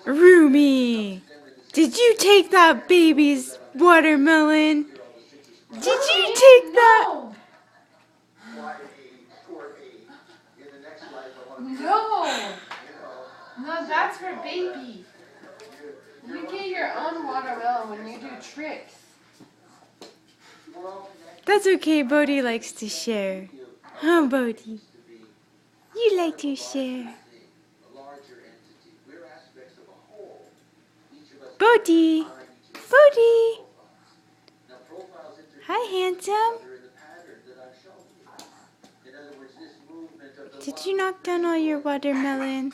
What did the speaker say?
Rumi, did you take that baby's watermelon? Did you take that? No! No, that's for baby. You get your own watermelon when you do tricks. That's okay, Bodhi likes to share. Huh, Bodhi? You like to share. Bodhi! Bodhi! Hi, handsome. Did you knock down all your watermelon?